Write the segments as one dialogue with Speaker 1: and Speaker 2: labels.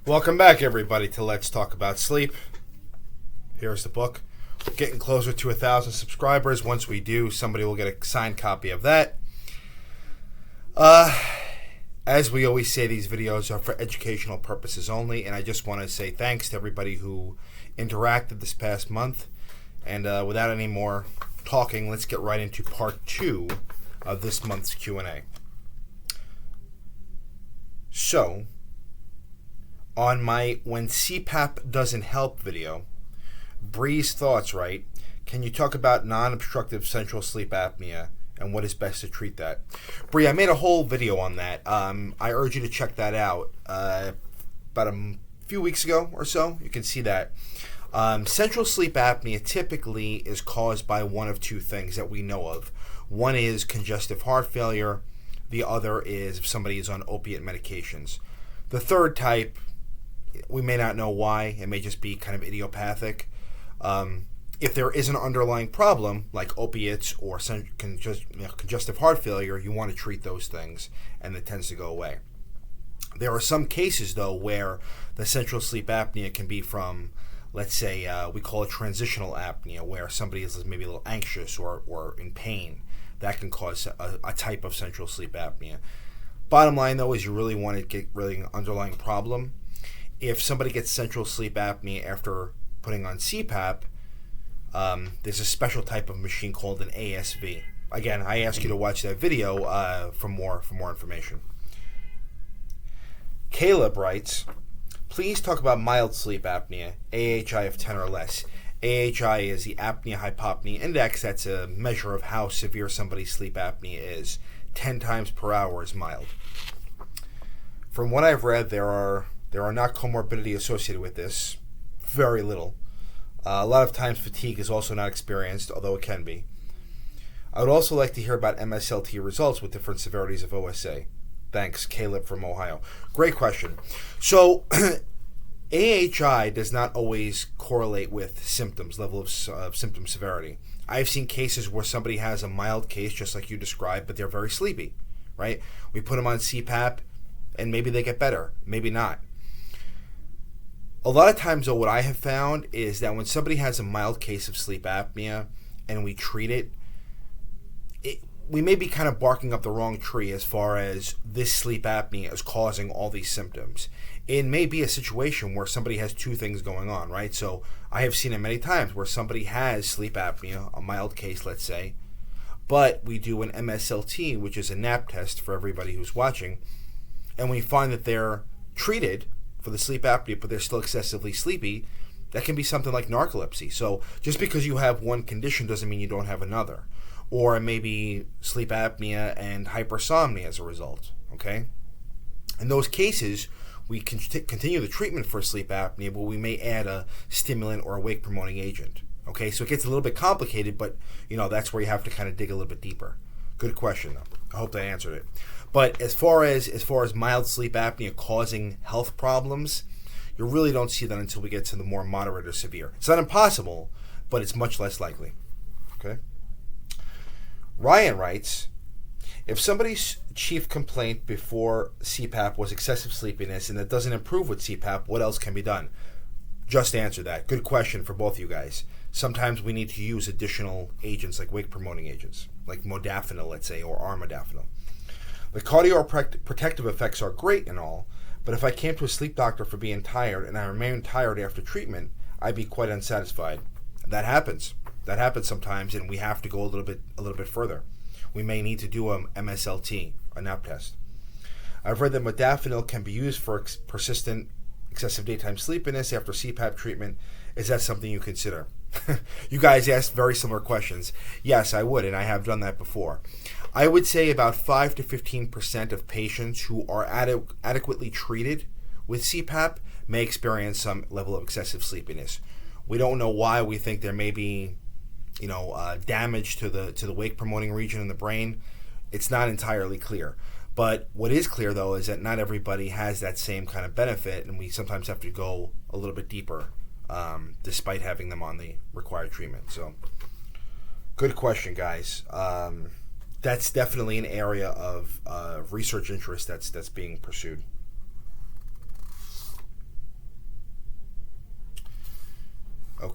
Speaker 1: Welcome back, everybody, to Let's Talk About Sleep. Here's the book. We're getting closer to 1,000 subscribers. Once we do, somebody will get a signed copy of that. As we always say, these videos are for educational purposes only, and I just want to say thanks to everybody who interacted this past month. And without any more talking, let's get right into part 2 of this month's Q&A. So, on my When CPAP Doesn't Help video, Bree's thoughts, right? Can you talk about non-obstructive central sleep apnea and what is best to treat that? Bree, I made a whole video on that. I urge you to check that out about a few weeks ago or so. You can see that. Central sleep apnea typically is caused by one of two things that we know of. One is congestive heart failure. The other is if somebody is on opiate medications. The third type, we may not know why. It may just be kind of idiopathic. If there is an underlying problem, like opiates or congestive heart failure, you want to treat those things, and it tends to go away. There are some cases, though, where the central sleep apnea can be from, let's say, we call it transitional apnea, where somebody is maybe a little anxious or in pain. That can cause a type of central sleep apnea. Bottom line, though, is you really want to get really an underlying problem. If somebody gets central sleep apnea after putting on CPAP, there's a special type of machine called an ASV. Again, I ask you to watch that video for more information. Caleb writes, please talk about mild sleep apnea, AHI of 10 or less. AHI is the apnea-hypopnea index. That's a measure of how severe somebody's sleep apnea is. 10 times per hour is mild. From what I've read, there are not comorbidity associated with this. Very little. A lot of times fatigue is also not experienced, although it can be. I would also like to hear about MSLT results with different severities of OSA. Thanks, Caleb from Ohio. Great question. So, AHI does not always correlate with symptoms, level of symptom severity. I've seen cases where somebody has a mild case, just like you described, but they're very sleepy, right? We put them on CPAP, and maybe they get better, maybe not. A lot of times, though, what I have found is that when somebody has a mild case of sleep apnea and we treat it, we may be kind of barking up the wrong tree as far as this sleep apnea is causing all these symptoms. It may be a situation where somebody has two things going on, right? So I have seen it many times where somebody has sleep apnea, a mild case, let's say, but we do an MSLT, which is a nap test for everybody who's watching, and we find that they're treated for the sleep apnea, but they're still excessively sleepy. That can be something like narcolepsy. So just because you have one condition doesn't mean you don't have another. Or maybe sleep apnea and hypersomnia as a result, okay? In those cases, we can continue the treatment for sleep apnea, but we may add a stimulant or a wake-promoting agent, okay? So it gets a little bit complicated, but, that's where you have to kind of dig a little bit deeper. Good question, though. I hope that answered it. But as far as mild sleep apnea causing health problems, you really don't see that until we get to the more moderate or severe. It's not impossible, but it's much less likely, okay? Ryan writes, if somebody's chief complaint before CPAP was excessive sleepiness and it doesn't improve with CPAP, what else can be done? Just answer that. Good question for both you guys. Sometimes we need to use additional agents like wake-promoting agents, like modafinil, let's say, or armodafinil. The cardioprotective effects are great and all, but if I came to a sleep doctor for being tired and I remain tired after treatment, I'd be quite unsatisfied. That happens. That happens sometimes, and we have to go a little bit further. We may need to do a MSLT, a nap test. I've read that modafinil can be used for persistent excessive daytime sleepiness after CPAP treatment. Is that something you consider? You guys asked very similar questions. Yes, I would, and I have done that before. I would say about 5 to 15% of patients who are adequately treated with CPAP may experience some level of excessive sleepiness. We don't know why. We think there may be damage to the wake promoting region in the brain. It's not entirely clear. But what is clear, though, is that not everybody has that same kind of benefit, and we sometimes have to go a little bit deeper despite having them on the required treatment. So, good question, guys. That's definitely an area of research interest that's being pursued.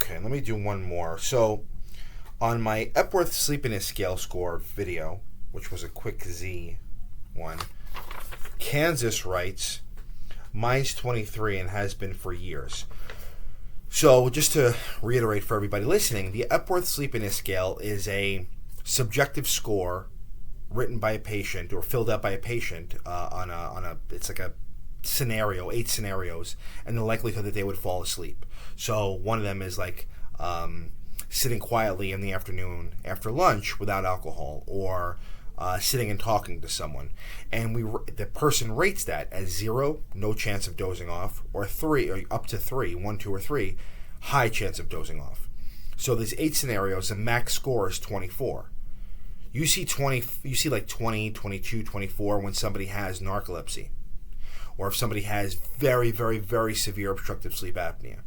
Speaker 1: Okay, let me do one more. So, on my Epworth sleepiness scale score video, which was a quick Z one, Kansas writes, mine's 23 and has been for years. So, just to reiterate for everybody listening, the Epworth sleepiness scale is a subjective score written by a patient or filled out by a patient it's like a scenario, 8 scenarios, and the likelihood that they would fall asleep. So one of them is like sitting quietly in the afternoon after lunch without alcohol, or sitting and talking to someone, and the person rates that as 0, no chance of dozing off, or 3, or up to 3, 1, 2, or 3, high chance of dozing off. So there's 8 scenarios. The max score is 24. You see like 20, 22, 24 when somebody has narcolepsy, or if somebody has very, very, very severe obstructive sleep apnea.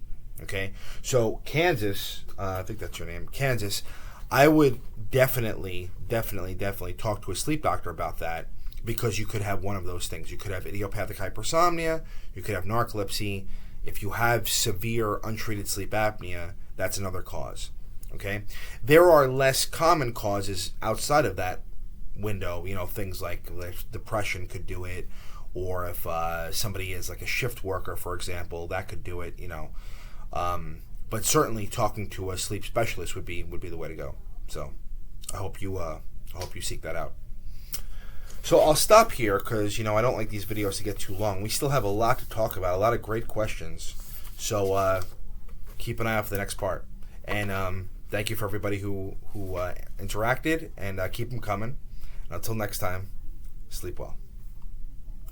Speaker 1: Okay, so Kansas, I think that's your name, Kansas. I would definitely talk to a sleep doctor about that, because you could have one of those things. You could have idiopathic hypersomnia. You could have narcolepsy. If you have severe untreated sleep apnea, that's another cause. Okay, there are less common causes outside of that window. Things like depression could do it, or if somebody is like a shift worker, for example, that could do it. But certainly talking to a sleep specialist would be the way to go. So I hope you seek that out. So I'll stop here because I don't like these videos to get too long. We still have a lot to talk about, a lot of great questions. So keep an eye out for the next part. And thank you for everybody who interacted, and keep them coming. And until next time, sleep well.